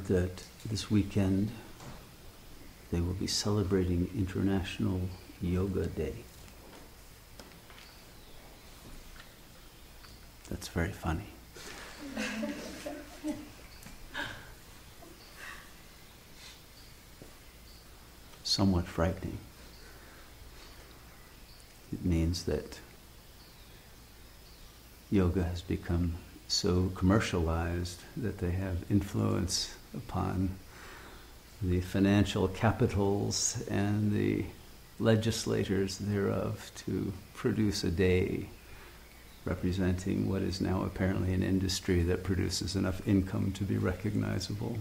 heard that this weekend they will be celebrating International Yoga Day. That's very funny. Somewhat frightening. It means that yoga has become so commercialized that they have influence upon the financial capitals and the legislators thereof to produce a day representing what is now apparently an industry that produces enough income to be recognizable.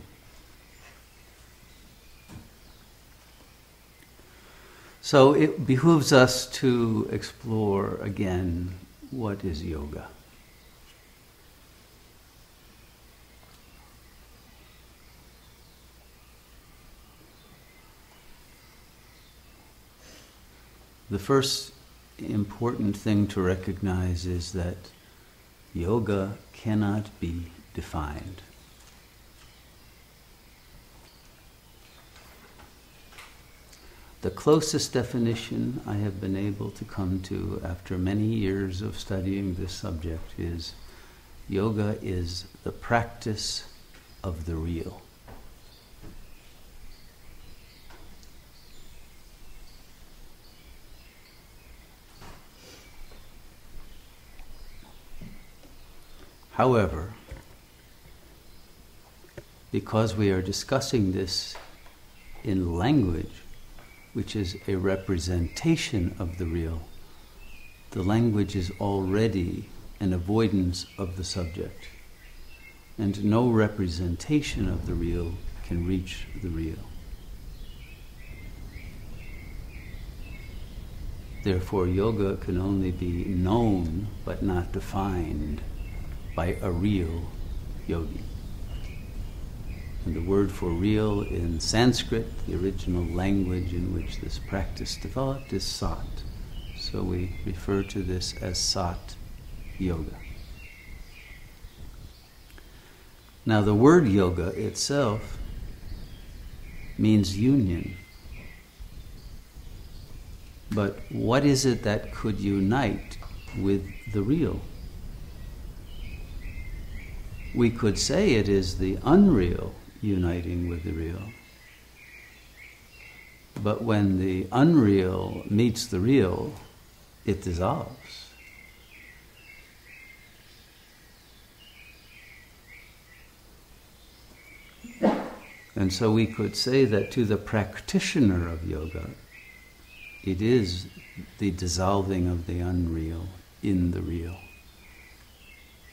So it behooves us to explore again, what is yoga? The first important thing to recognize is that yoga cannot be defined. The closest definition I have been able to come to after many years of studying this subject is yoga is the practice of the real. However, because we are discussing this in language, which is a representation of the real, the language is already an avoidance of the subject, and no representation of the real can reach the real. Therefore, yoga can only be known but not defined by a real yogi. And the word for real in Sanskrit, the original language in which this practice developed, is sat. So we refer to this as sat yoga. Now the word yoga itself means union. But what is it that could unite with the real? We could say it is the unreal uniting with the real. But when the unreal meets the real, it dissolves. And so we could say that to the practitioner of yoga, it is the dissolving of the unreal in the real.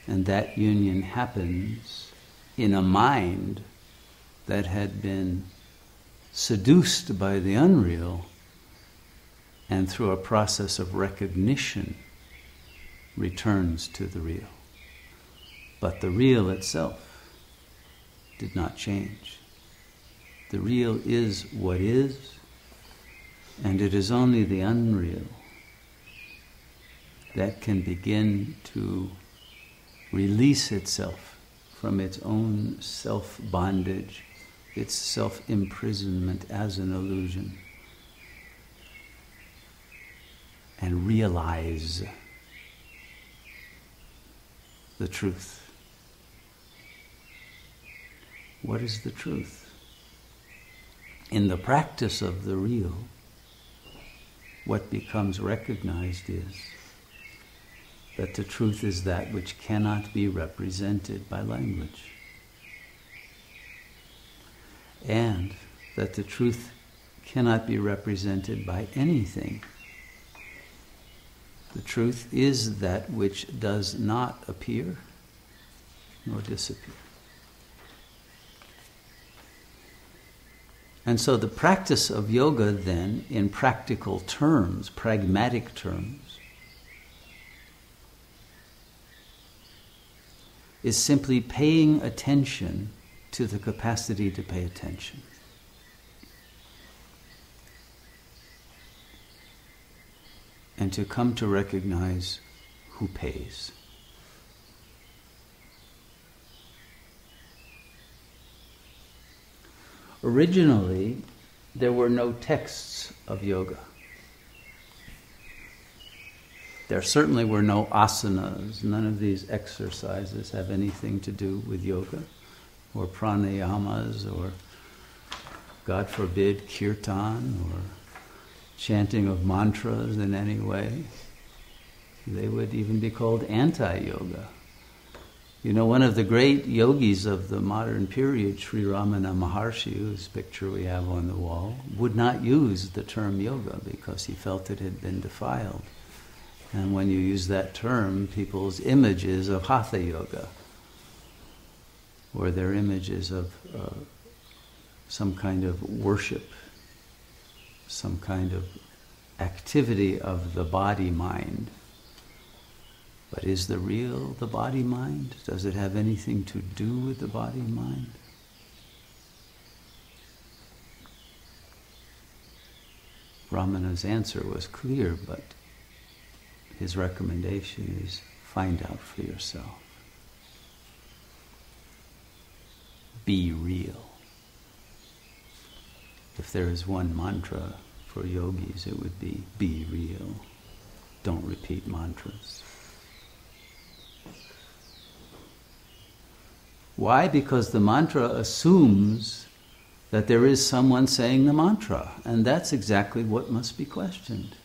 And that union happens in a mind that had been seduced by the unreal, and through a process of recognition returns to the real. But the real itself did not change. The real is what is, and it is only the unreal that can begin to release itself from its own self-bondage, its self-imprisonment as an illusion, and realize the truth. What is the truth? In the practice of the real, what becomes recognized is that the truth is that which cannot be represented by language. And that the truth cannot be represented by anything. The truth is that which does not appear nor disappear. And so the practice of yoga then, in practical terms, pragmatic terms, is simply paying attention to the capacity to pay attention. And to come to recognize who pays. Originally, there were no texts of yoga. There certainly were no asanas. None of these exercises have anything to do with yoga, or pranayamas, or, God forbid, kirtan, or chanting of mantras in any way. They would even be called anti-yoga. You know, one of the great yogis of the modern period, Sri Ramana Maharshi, whose picture we have on the wall, would not use the term yoga because he felt it had been defiled. And when you use that term, people's images of hatha yoga, or their images of some kind of worship, some kind of activity of the body-mind. But is the real the body-mind? Does it have anything to do with the body-mind? Ramana's answer was clear, but his recommendation is find out for yourself. Be real. If there is one mantra for yogis, it would be real. Don't repeat mantras. Why? Because the mantra assumes that there is someone saying the mantra, and that's exactly what must be questioned.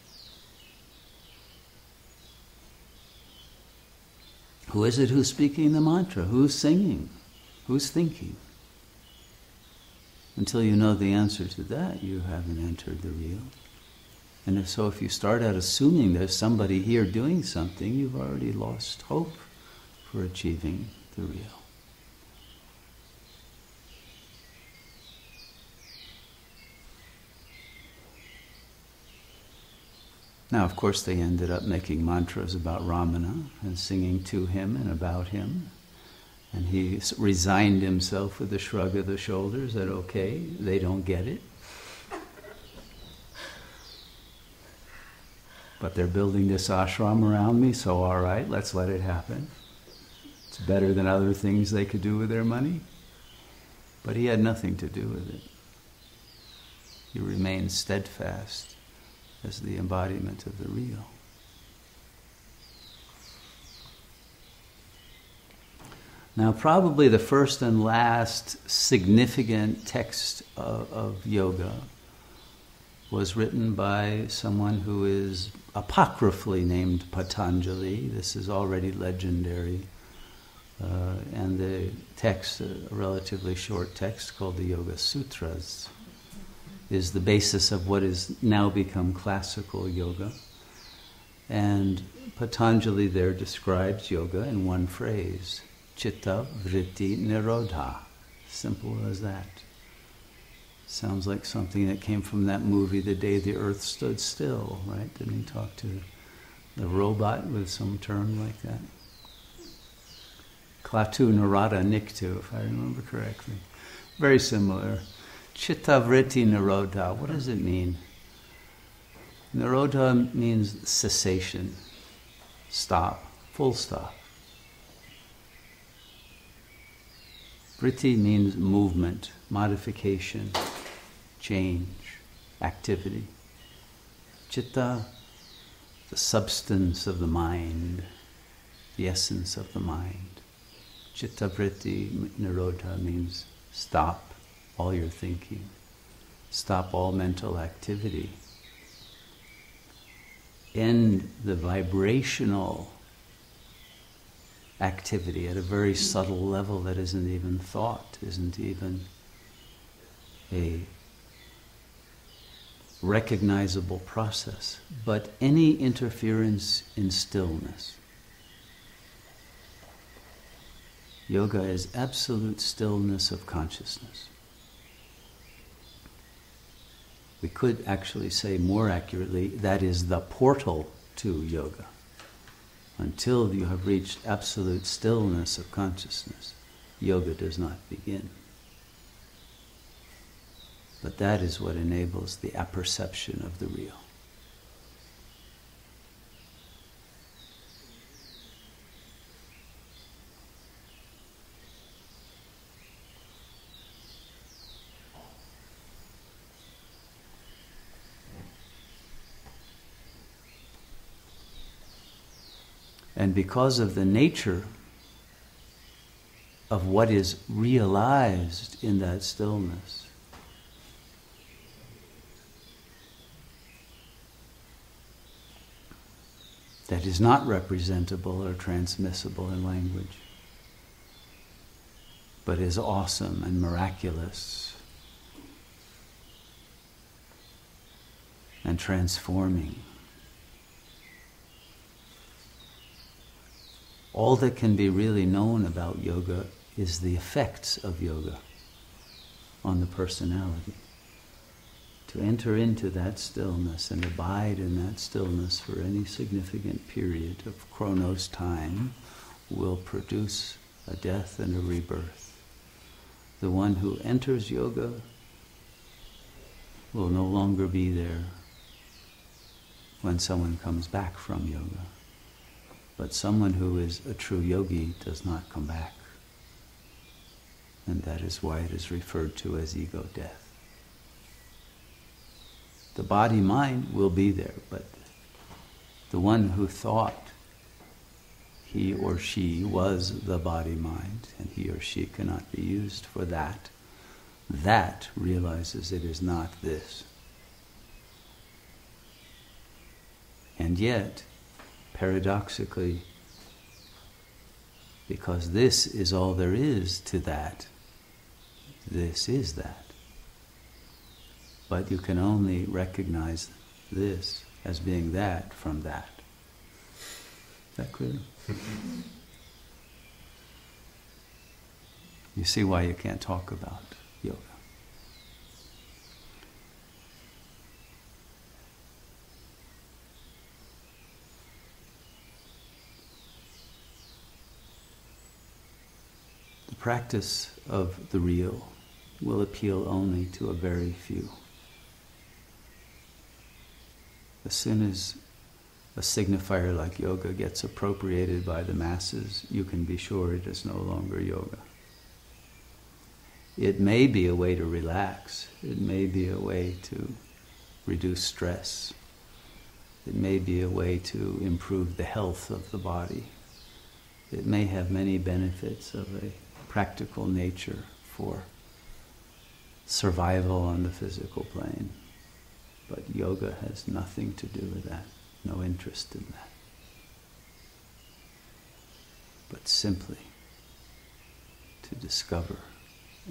Who is it who's speaking the mantra? Who's singing? Who's thinking? Until you know the answer to that, you haven't entered the real. And if you start out assuming there's somebody here doing something, you've already lost hope for achieving the real. Now, of course, they ended up making mantras about Ramana and singing to him and about him. And he resigned himself with a shrug of the shoulders that, okay, they don't get it. But they're building this ashram around me, so all right, let's let it happen. It's better than other things they could do with their money. But he had nothing to do with it. He remained steadfast as the embodiment of the real. Now, probably the first and last significant text of yoga was written by someone who is apocryphally named Patanjali. This is already legendary. And the text, a relatively short text called the Yoga Sutras, is the basis of what has now become classical yoga. And Patanjali there describes yoga in one phrase: Chitta Vritti Nirodha. Simple as that. Sounds like something that came from that movie, The Day the Earth Stood Still, right? Didn't he talk to the robot with some term like that? Klatu Narada Niktu, if I remember correctly. Very similar. Chitta Vritti Nirodha, what does it mean? Nirodha means cessation, stop, full stop. Vritti means movement, modification, change, activity. Chitta, the substance of the mind, the essence of the mind. Chitta Vritti Nirodha means stop all your thinking, stop all mental activity, end the vibrational activity at a very subtle level that isn't even thought, isn't even a recognizable process, but any interference in stillness. Yoga is absolute stillness of consciousness. We could actually say more accurately, that is the portal to yoga. Until you have reached absolute stillness of consciousness, yoga does not begin. But that is what enables the apperception of the real. And because of the nature of what is realized in that stillness, that is not representable or transmissible in language, but is awesome and miraculous and transforming. All that can be really known about yoga is the effects of yoga on the personality. To enter into that stillness and abide in that stillness for any significant period of chronos time will produce a death and a rebirth. The one who enters yoga will no longer be there when someone comes back from yoga. But someone who is a true yogi does not come back. And that is why it is referred to as ego death. The body-mind will be there, but the one who thought he or she was the body-mind, and he or she cannot be used for that, that realizes it is not this. And yet, paradoxically, because this is all there is to that, this is that. But you can only recognize this as being that from that. Is that clear? You see why you can't talk about yoga. The practice of the real will appeal only to a very few. As soon as a signifier like yoga gets appropriated by the masses, you can be sure it is no longer yoga. It may be a way to relax. It may be a way to reduce stress. It may be a way to improve the health of the body. It may have many benefits of a practical nature for survival on the physical plane. But yoga has nothing to do with that, no interest in that. But simply to discover,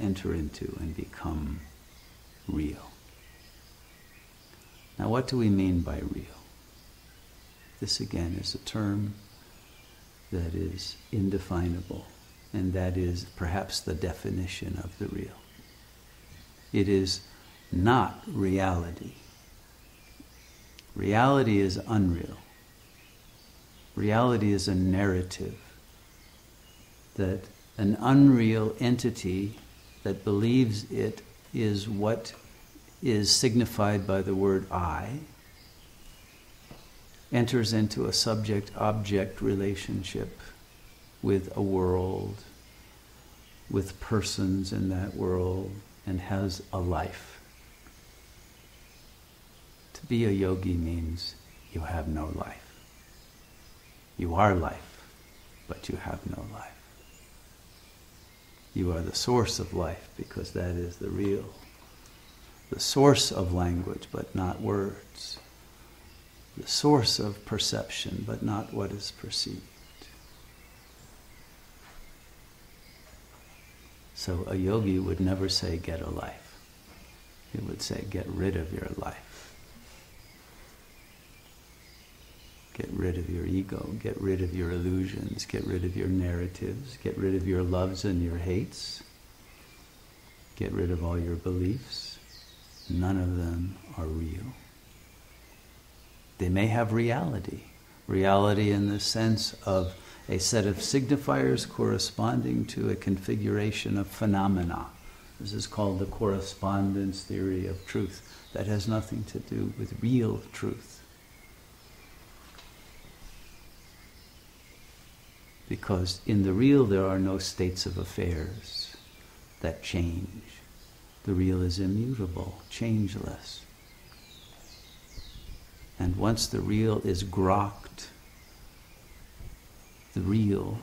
enter into, and become real. Now, what do we mean by real? This again is a term that is indefinable, and that is perhaps the definition of the real. It is not reality. Reality is unreal. Reality is a narrative that an unreal entity that believes it is what is signified by the word I enters into a subject-object relationship with a world, with persons in that world, and has a life. To be a yogi means you have no life. You are life, but you have no life. You are the source of life because that is the real. The source of language, but not words. The source of perception, but not what is perceived. So a yogi would never say, get a life. He would say, get rid of your life. Get rid of your ego, get rid of your illusions, get rid of your narratives, get rid of your loves and your hates, get rid of all your beliefs. None of them are real. They may have reality in the sense of a set of signifiers corresponding to a configuration of phenomena. This is called the correspondence theory of truth. That has nothing to do with real truth. Because in the real there are no states of affairs that change. The real is immutable, changeless. And once the real is grokked, the real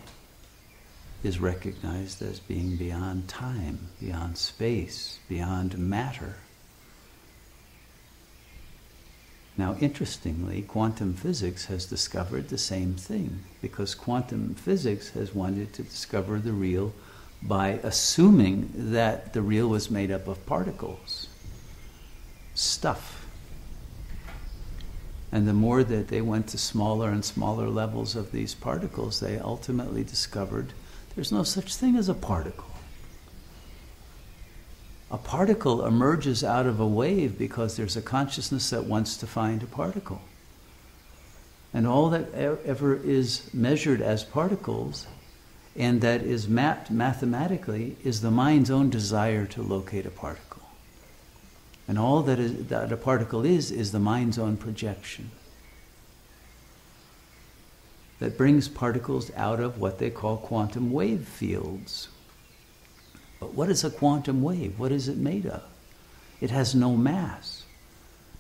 is recognized as being beyond time, beyond space, beyond matter. Now, interestingly, quantum physics has discovered the same thing, because quantum physics has wanted to discover the real by assuming that the real was made up of particles, stuff. And the more that they went to smaller and smaller levels of these particles, they ultimately discovered there's no such thing as a particle. A particle emerges out of a wave because there's a consciousness that wants to find a particle. And all that ever is measured as particles, and that is mapped mathematically, is the mind's own desire to locate a particle. And all that a particle is the mind's own projection that brings particles out of what they call quantum wave fields. But what is a quantum wave? What is it made of? It has no mass.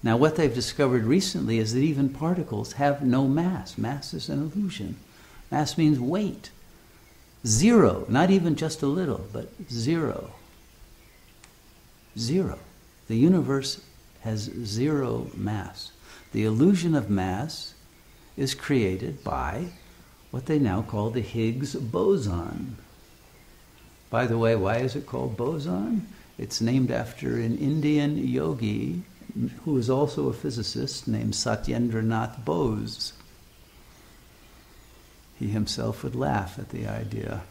Now, what they've discovered recently is that even particles have no mass. Mass is an illusion. Mass means weight. Zero, not even just a little, but zero. Zero. The universe has zero mass. The illusion of mass is created by what they now call the Higgs Boson. By the way, why is it called boson? It's named after an Indian yogi who is also a physicist named Satyendranath Bose. He himself would laugh at the idea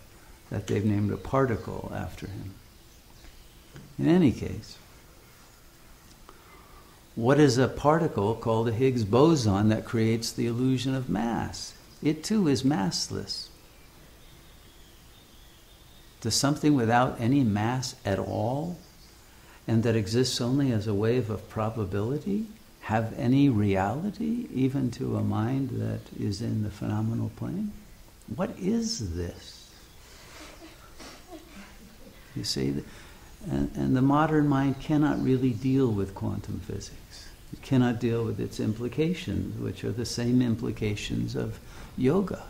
that they've named a particle after him. In any case, what is a particle called a Higgs boson that creates the illusion of mass? It too is massless. Does something without any mass at all, and that exists only as a wave of probability, have any reality, even to a mind that is in the phenomenal plane? What is this? You see, and the modern mind cannot really deal with quantum physics. It cannot deal with its implications, which are the same implications of yoga.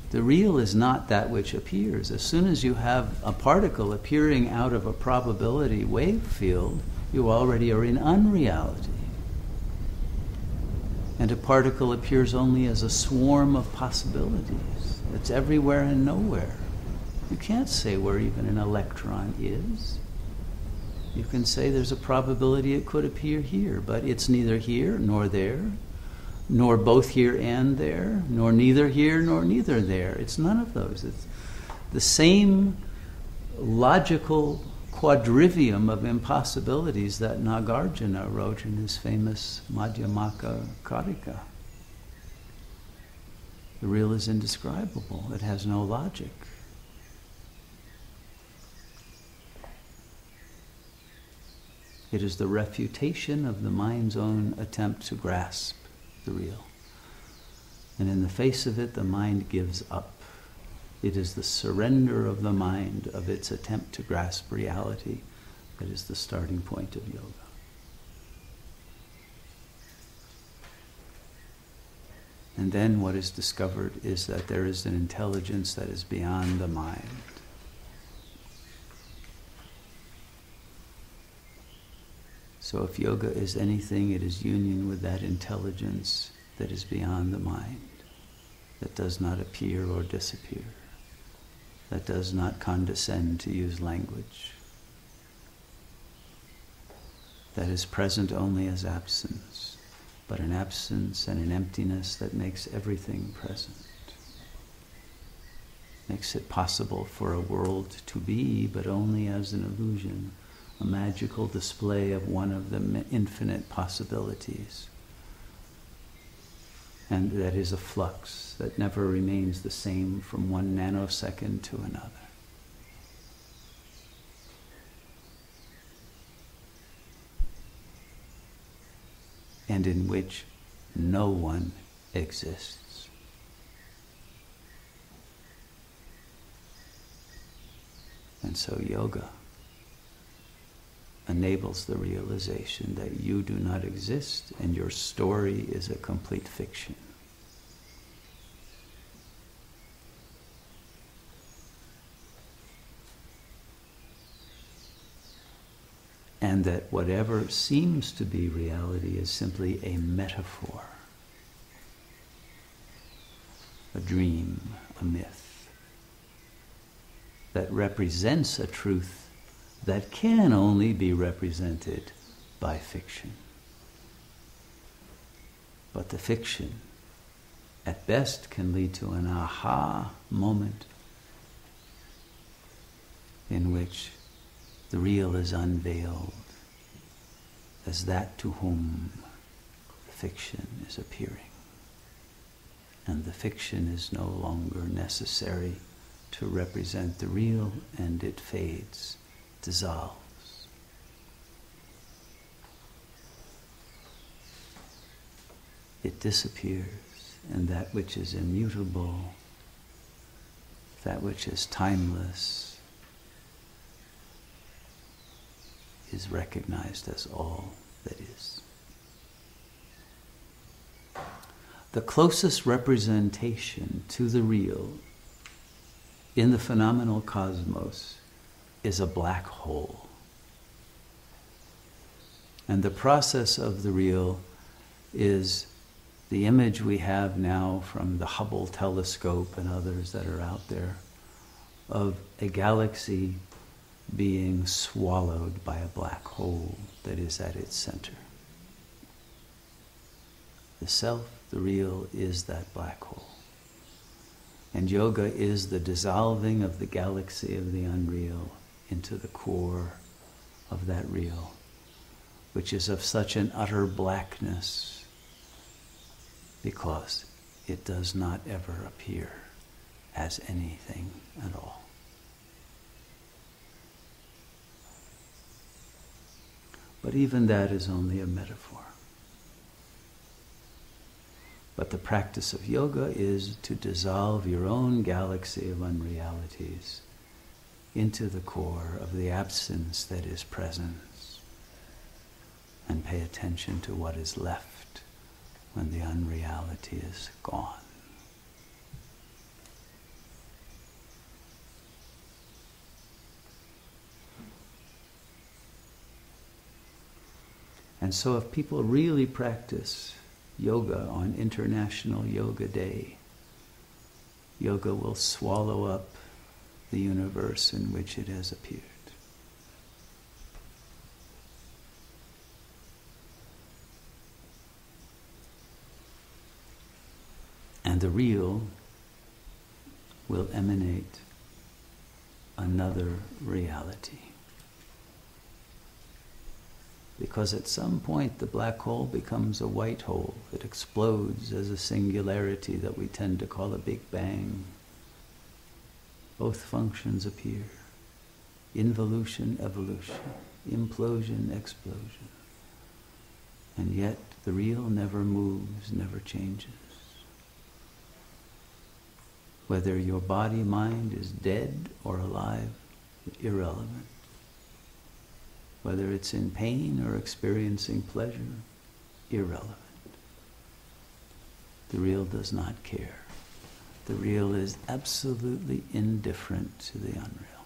The real is not that which appears. As soon as you have a particle appearing out of a probability wave field, you already are in unreality. And a particle appears only as a swarm of possibilities. It's everywhere and nowhere. You can't say where even an electron is. You can say there's a probability it could appear here, but it's neither here nor there, nor both here and there, nor neither here nor neither there. It's none of those. It's the same logical quadrivium of impossibilities that Nagarjuna wrote in his famous Madhyamaka Karika. The real is indescribable. It has no logic. It is the refutation of the mind's own attempt to grasp the real. And in the face of it, the mind gives up. It is the surrender of the mind of its attempt to grasp reality that is the starting point of yoga. And then what is discovered is that there is an intelligence that is beyond the mind. So if yoga is anything, it is union with that intelligence that is beyond the mind, that does not appear or disappear, that does not condescend to use language, that is present only as absence, but an absence and an emptiness that makes everything present, makes it possible for a world to be, but only as an illusion, a magical display of one of the infinite possibilities. And that is a flux that never remains the same from one nanosecond to another. And in which no one exists. And so yoga enables the realization that you do not exist and your story is a complete fiction. and that whatever seems to be reality is simply a metaphor, a dream, a myth, that represents a truth that can only be represented by fiction. But the fiction, at best, can lead to an aha moment in which the real is unveiled as that to whom the fiction is appearing. And the fiction is no longer necessary to represent the real, and it fades, dissolves. It disappears, and that which is immutable, that which is timeless, is recognized as all that is. The closest representation to the real in the phenomenal cosmos is a black hole. And the process of the real is the image we have now from the Hubble telescope and others that are out there of a galaxy being swallowed by a black hole that is at its center. The self, the real, is that black hole. And yoga is the dissolving of the galaxy of the unreal into the core of that real, which is of such an utter blackness because it does not ever appear as anything at all. But even that is only a metaphor. But the practice of yoga is to dissolve your own galaxy of unrealities into the core of the absence that is presence, and pay attention to what is left when the unreality is gone. And so if people really practice yoga on International Yoga Day, yoga will swallow up the universe in which it has appeared. And the real will emanate another reality. Because at some point the black hole becomes a white hole. It explodes as a singularity that we tend to call a Big Bang. Both functions appear. Involution, evolution. Implosion, explosion. And yet the real never moves, never changes. Whether your body, mind is dead or alive, irrelevant. Whether it's in pain or experiencing pleasure, irrelevant. The real does not care. The real is absolutely indifferent to the unreal.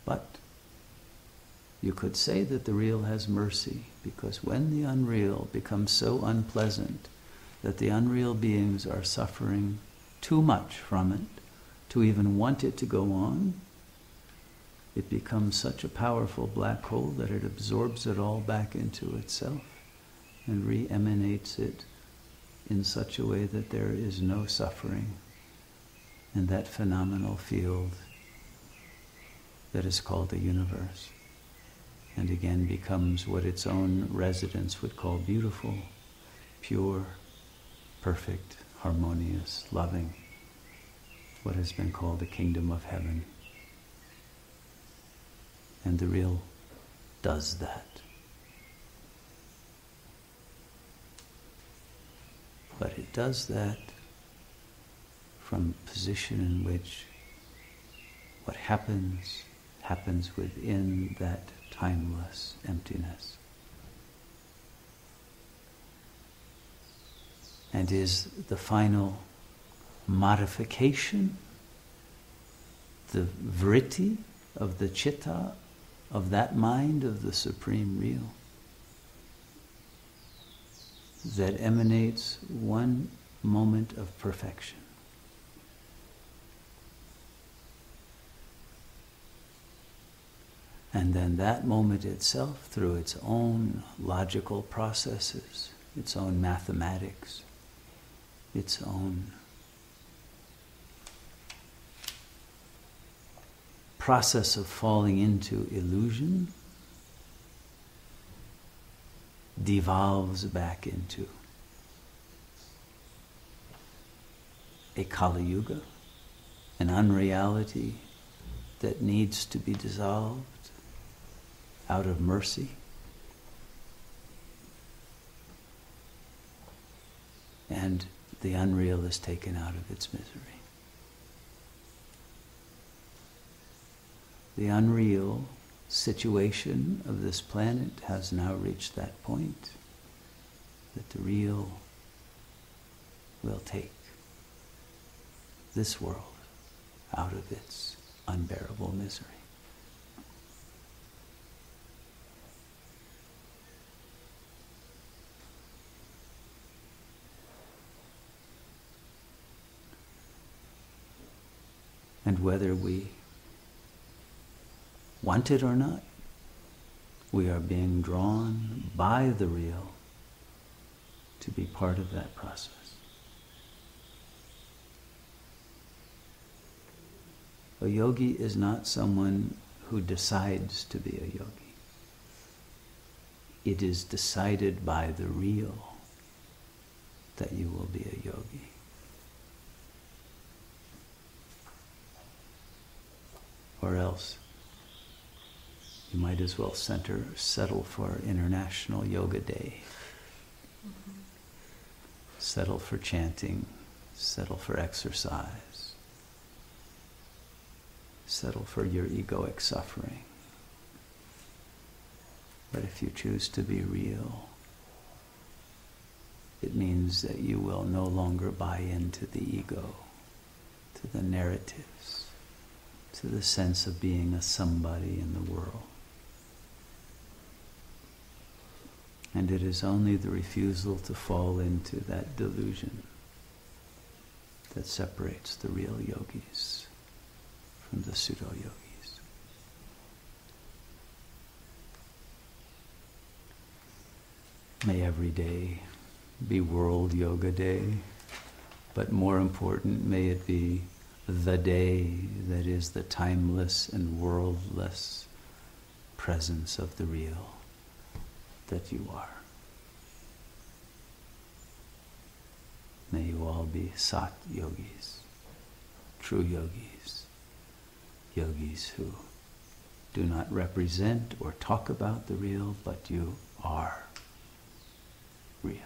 But you could say that the real has mercy, because when the unreal becomes so unpleasant that the unreal beings are suffering too much from it to even want it to go on, it becomes such a powerful black hole that it absorbs it all back into itself and re-emanates it in such a way that there is no suffering in that phenomenal field that is called the universe, and again becomes what its own residents would call beautiful, pure, perfect, harmonious, loving, what has been called the kingdom of heaven. And the real does that. But it does that from a position in which what happens within that timeless emptiness. and is the final modification, the vritti of the citta, of that mind of the Supreme Real, that emanates one moment of perfection. And then that moment itself, through its own logical processes, its own mathematics, its own process of falling into illusion, devolves back into a Kali Yuga, an unreality that needs to be dissolved out of mercy. And the unreal is taken out of its misery. The unreal situation of this planet has now reached that point that the real will take this world out of its unbearable misery. And whether we want it or not, we are being drawn by the real to be part of that process. A yogi is not someone who decides to be a yogi. It is decided by the real that you will be a yogi. Or else you might as well settle for International Yoga Day. Mm-hmm. Settle for chanting, settle for exercise, settle for your egoic suffering. But if you choose to be real, it means that you will no longer buy into the ego, to the narratives, to the sense of being a somebody in the world. And it is only the refusal to fall into that delusion that separates the real yogis from the pseudo-yogis. May every day be World Yoga Day, but more important, may it be the day that is the timeless and worldless presence of the real that you are. May you all be Sat Yogis, true yogis, yogis who do not represent or talk about the real, but you are real.